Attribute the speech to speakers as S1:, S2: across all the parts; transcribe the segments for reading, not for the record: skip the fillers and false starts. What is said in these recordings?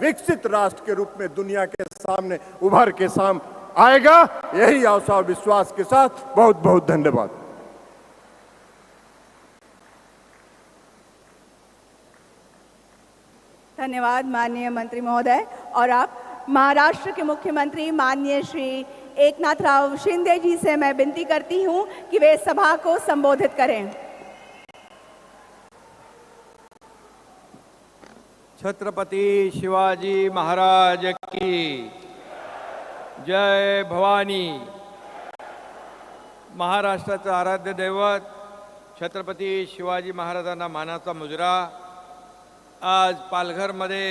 S1: विकसित राष्ट्र के रूप में दुनिया के सामने उभर के सामने आएगा। यही आशा और विश्वास के साथ बहुत बहुत धन्यवाद।
S2: धन्यवाद माननीय मंत्री महोदय। और आप महाराष्ट्र के मुख्यमंत्री माननीय श्री एकनाथराव शिंदे जी से मैं विनती करती हूं कि वे सभा को संबोधित करें।
S3: छत्रपति शिवाजी महाराज की जय भवानी। महाराष्ट्राचं आराध्य दैवत छत्रपती शिवाजी महाराजांना मानाचा मुजरा आज पालघरमध्ये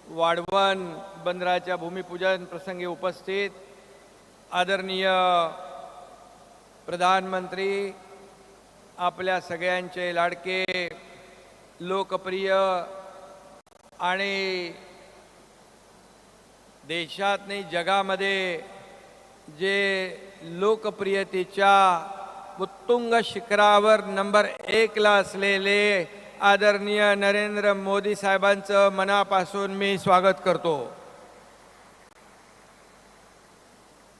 S3: वाढवण बंदराच्या भूमिपूजन प्रसंगी उपस्थित आदरणीय प्रधानमंत्री, आपल्या सगळ्यांचे लाडके, लोकप्रिय आणि देशात नाही जगामध्ये जे लोकप्रियतेच्या उत्तुंग शिखरावर नंबर 1 ला असलेले आदरणीय नरेंद्र मोदी साहेबांचं मनापासून मी स्वागत करतो।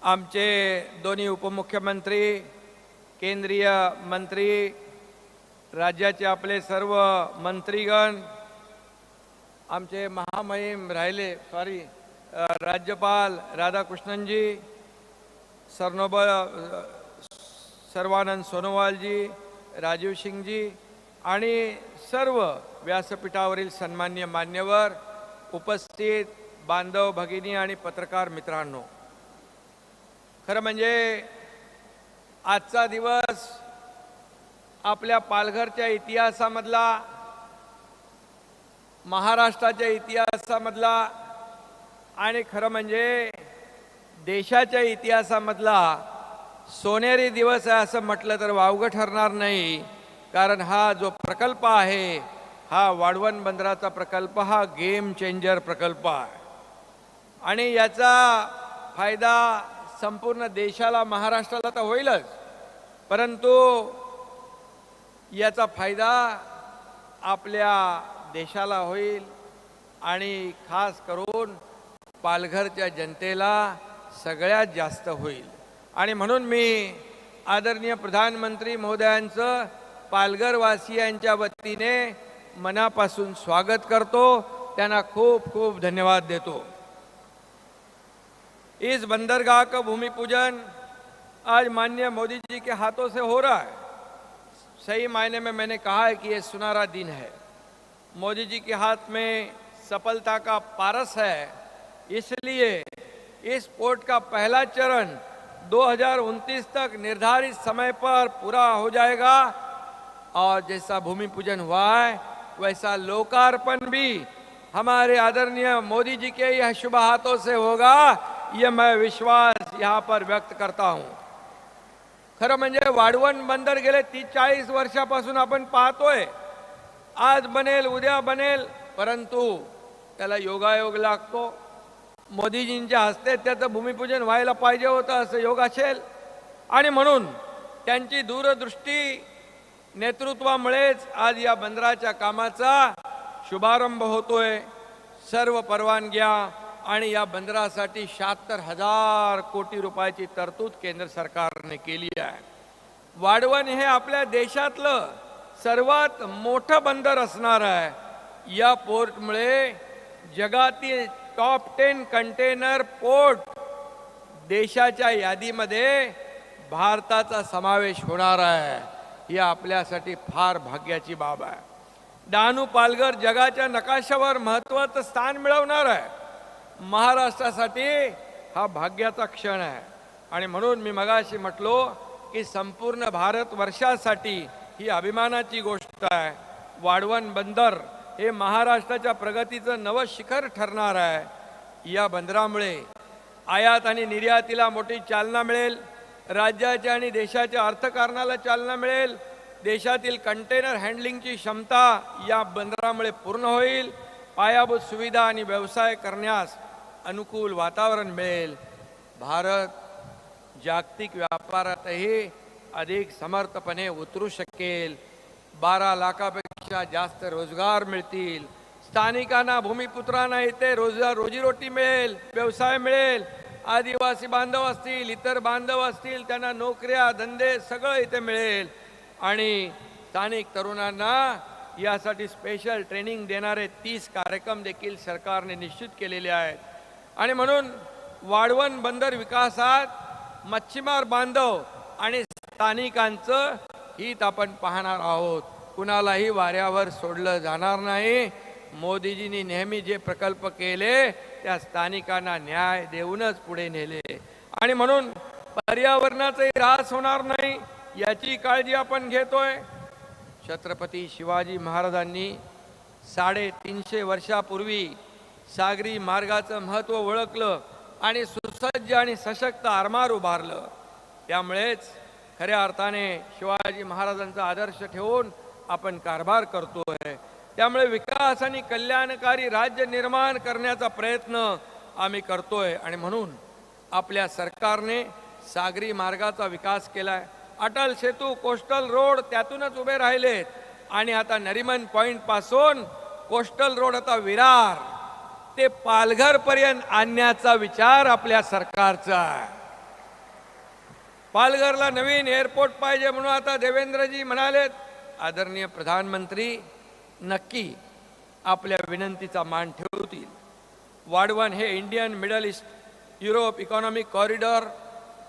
S3: आमचे दोन्ही उपमुख्यमंत्री, केंद्रीय मंत्री, राज्याचे आपले सर्व मंत्रीगण, आमचे महामहिम राहिले राज्यपाल राधाकृष्णनजी, सर्वानंद सोनोवालजी, राजीव सिंगजी आणि सर्व व्यासपीठावरील सन्माननीय मान्यवर, उपस्थित बांधव भगिनी आणि पत्रकार मित्रांनो, खरं म्हणजे आजचा दिवस आपल्या पालघरच्या इतिहासामधला, महाराष्ट्राच्या इतिहासामधला आणि खरं म्हणजे देशाच्या इतिहासामधला सोनेरी दिवस आहे असं म्हटलं तर वावगं ठरणार नाही। कारण हा जो प्रकल्प आहे, हा वाढवण बंदराचा प्रकल्प, हा गेम चेंजर प्रकल्प आहे आणि याचा फायदा संपूर्ण देशाला, महाराष्ट्राला तर होईलच, परंतु याचा फायदा आपल्या देशाला होईल आणि खास करून पालघरच्या जनतेला सगळ्यात जास्त होईल। आणि म्हणून मी आदरणीय प्रधानमंत्री महोदयांचं पालघरवासियांच्या वतीने मनापासून स्वागत करतो, त्यांना खूप खूप धन्यवाद देतो। इस बंदरगाह का भूमि पूजन आज माननीय मोदी जी के हाथों से हो रहा है। सही मायने में मैंने कहा है कि ये सुनहरा दिन है। मोदी जी के हाथ में सफलता का पारस है, इसलिए इस पोर्ट का पहला चरण 2029 तक निर्धारित समय पर पूरा हो जाएगा और जैसा भूमि पूजन हुआ है वैसा लोकार्पण भी हमारे आदरणीय मोदी जी के यह शुभ हाथों से होगा, ये मैं विश्वास यहाँ पर व्यक्त करता हूँ। खरं म्हणजे वाढवण बंदर गेले 30-40 वर्षापासून आपण पाहतोय, आज बनेल उद्या बनेल, परंतु त्याला योगायोग लागतो। मोदीजींच्या हस्ते त्याचं भूमिपूजन व्हायला पाहिजे होतं असं योग असेल आणि म्हणून त्यांची दूरदृष्टी नेतृत्वामुळेच आज या बंदराच्या कामाचा शुभारंभ होतोय। सर्व परवानग्या आणि या बंदरासाठी 76,000 कोटी रुपयाची तरतूद केंद्र सरकारने केली आहे। वाढवण हे आपल्या देशातलं सर्वात मोठं बंदर असणार आहे। या पोर्टमुळे जगातील टॉप 10 कंटेनर पोर्ट देशाच्या यादीमध्ये भारताचा समावेश होणार आहे। ही आपल्यासाठी फार भाग्याची बाब आहे। डहाणू पालघर जगाच्या नकाशावर महत्त्वाचं स्थान मिळवणार आहे। महाराष्ट्रासाठी हा भाग्याचा क्षण आहे आणि म्हणून मी मगाशी म्हटलो की संपूर्ण भारतवर्षासाठी ही अभिमानाची गोष्ट आहे। वाढवण बंदर हे महाराष्ट्राच्या प्रगतीचं नवं शिखर ठरणार आहे। या बंदरामुळे आयात आणि निर्यातीला मोठी चालना मिळेल, राज्याच्या आणि देशाच्या अर्थकारणाला चालना मिळेल, देशातील कंटेनर हँडलिंगची क्षमता या बंदरामुळे पूर्ण होईल, पायाभूत सुविधा आणि व्यवसाय करण्यास अनुकूल वातावरण मिळेल। भारत जागतिक व्यापारातही अधिक समर्थपणे उतरू शकेल। 12 लाखापेक्षा जास्त रोजगार मिळतील, स्थानिकांना भूमिपुत्रांना इथे रोजीरोटी मिळेल, व्यवसाय मिळेल, आदिवासी बांधव असतील, इतर बांधव असतील, त्यांना नोकऱ्या धंदे सगळं इथे मिळेल आणि स्थानिक तरुणांना यासाठी स्पेशल ट्रेनिंग देणारे 30 कार्यक्रम देखील सरकारने निश्चित केलेले आहेत. आणि म्हणून वाढवण बंदर विकासात मच्छीमार बांधव आणि स्थानिकांचं हित आपण पाहणार आहोत. कुणालाही वाऱ्यावर सोडलं जाणार नाही. मोदीजींनी नेहमी जे प्रकल्प केले त्या स्थानिकांना न्याय देऊनच पुढे नेले आणि म्हणून पर्यावरणाचाही ऱ्हास होणार नाही याची काळजी आपण घेतोय. छत्रपती शिवाजी महाराजांनी 350 वर्षापूर्वी सागरी मार्गाचं महत्त्व ओळखलं आणि सुसज्ज आणि सशक्त आरमार उभारलं. त्यामुळेच खऱ्या अर्थाने शिवाजी महाराजांचा आदर्श ठेवून आपण कारभार करतोय. त्यामुळे विकास आणि कल्याणकारी राज्य निर्माण करण्याचा प्रयत्न आम्ही करतोय आणि म्हणून आपल्या सरकारने सागरी मार्गाचा विकास केलाय. अटल सेतू, कोस्टल रोड त्यातूनच उभे राहिलेत आणि आता नरिमन पॉइंट पासून कोस्टल रोड आता विरार ते पालघर पर्यंत आणण्याचा विचार आपल्या सरकारचा आहे. पालघरला नवीन एअरपोर्ट पाहिजे म्हणून आता देवेंद्रजी म्हणालेत. आदरणीय प्रधानमंत्री नक्की आपल्या विनंतीचा मान ठेवतील. वाढवण हे Indian Middle East Europe economic corridor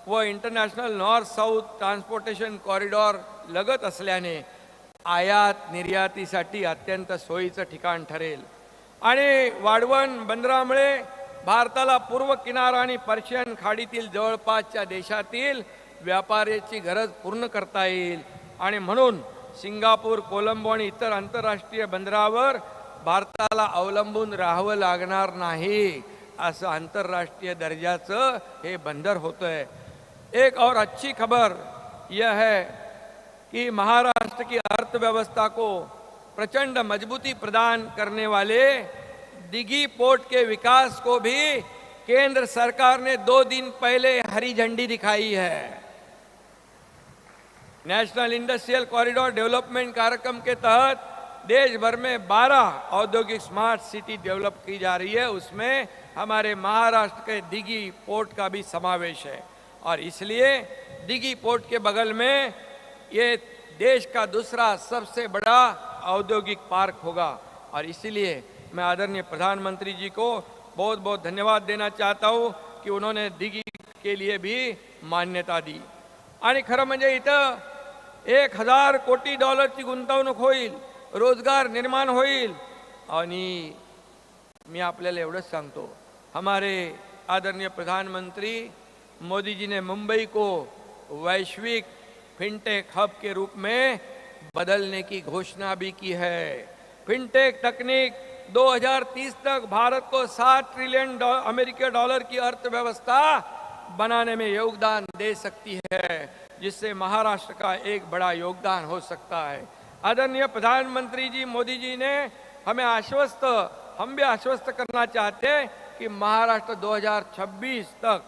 S3: व international north south transportation corridor लगत असल्याने आयात निर्यातीसाठी अत्यंत सोयीचं ठिकाण ठरेल आणि वाढवण बंदरामुळे भारताला पूर्व किनारा आणि पर्शियन खाडीतील जवळपासच्या देशातील व्यापाराची गरज पूर्ण करता येईल आणि म्हणून सिंगापूर, कोलंबो आणि इतर आंतरराष्ट्रीय बंदरावर भारताला अवलंबून राहावं लागणार नाही. असं आंतरराष्ट्रीय दर्जाचं हे बंदर होतंय. एक और अच्छी खबर यह है कि महाराष्ट्र की अर्थव्यवस्था को प्रचंड मजबूती प्रदान करने वाले दिघी पोर्ट के विकास को भी केंद्र सरकार ने 2 दिन पहले हरी झंडी दिखाई है. नेशनल इंडस्ट्रियल कॉरिडोर डेवलपमेंट कार्यक्रम के तहत देश भर में 12 औद्योगिक स्मार्ट सिटी डेवलप की जा रही है. उसमें हमारे महाराष्ट्र के दिघी पोर्ट का भी समावेश है और इसलिए दिघी पोर्ट के बगल में ये देश का दूसरा सबसे बड़ा औद्योगिक पार्क होगा और इसलिए मैं आदरणीय प्रधानमंत्री जी को बहुत बहुत धन्यवाद देना चाहता हूँ कि उन्होंने दिघी के लिए भी मान्यता दी. आणि खरं म्हणजे इथं 1000 कोटी डॉलरची गुंतवणूक होईल, रोजगार निर्माण होईल आणि मी आपल्याला एवढंच सांगतो, हमारे आदरणीय प्रधानमंत्री मोदी जी ने मुंबई को वैश्विक फिनटेक हब के रूप में बदलने की घोषणा भी की है. फिनटेक तकनीक 2030 तक भारत को 7 ट्रिलियन अमेरिकी डॉलर की अर्थव्यवस्था बनाने में योगदान दे सकती है, जिससे महाराष्ट्र का एक बड़ा योगदान हो सकता है. आदरणीय प्रधानमंत्री जी मोदी जी ने हम भी आश्वस्त करना चाहते हैं कि महाराष्ट्र 2026 तक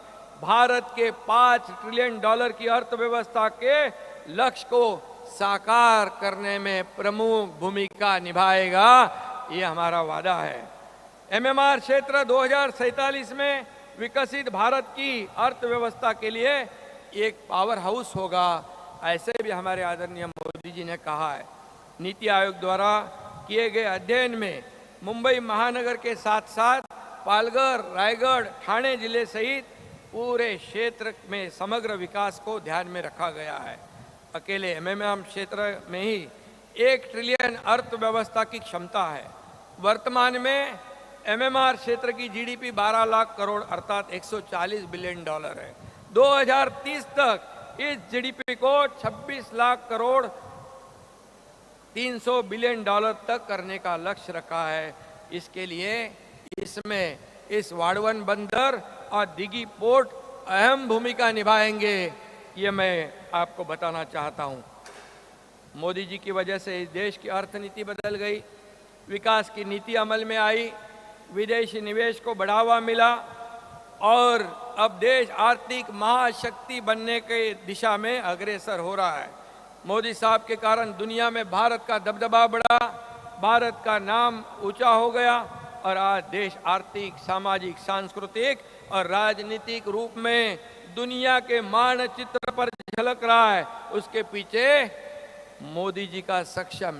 S3: भारत के 5 ट्रिलियन डॉलर की अर्थव्यवस्था के लक्ष्य को साकार करने में प्रमुख भूमिका निभाएगा. ये हमारा वादा है. एमएमआर क्षेत्र 2047 में विकसित भारत की अर्थव्यवस्था के लिए एक पावर हाउस होगा, ऐसे भी हमारे आदरणीय मोदी जी ने कहा है. नीति आयोग द्वारा किए गए अध्ययन में मुंबई महानगर के साथ साथ पालघर, रायगढ़, ठाणे जिले सहित पूरे क्षेत्र में समग्र विकास को ध्यान में रखा गया है. अकेले एमएमआर क्षेत्र में ही 1 ट्रिलियन अर्थव्यवस्था की क्षमता है. वर्तमान में एमएमआर क्षेत्र की जीडीपी 12 लाख करोड़ अर्थात 140 बिलियन डॉलर है. 2030 तक इस जीडीपी को 26 लाख करोड़ 300 बिलियन डॉलर तक करने का लक्ष्य रखा है. इसके लिए इसमें इस वाढवण बंदर और दिघी पोर्ट अहम भूमिका निभाएंगे, ये मैं आपको बताना चाहता हूँ. मोदी जी की वजह से इस देश की अर्थनीति बदल गई, विकास की नीति अमल में आई, विदेशी निवेश को बढ़ावा मिला और अब देश आर्थिक महाशक्ति बनने के दिशा में अग्रसर हो रहा है. मोदी साहब के कारण दुनिया में भारत का दबदबा बढ़ा, भारत का नाम ऊंचा हो गया और आज देश आर्थिक, सामाजिक, सांस्कृतिक और राजनीतिक रूप में दुनिया के मानचित्र पर झलक रहा है। उसके पीछे मोदी जी का सक्षम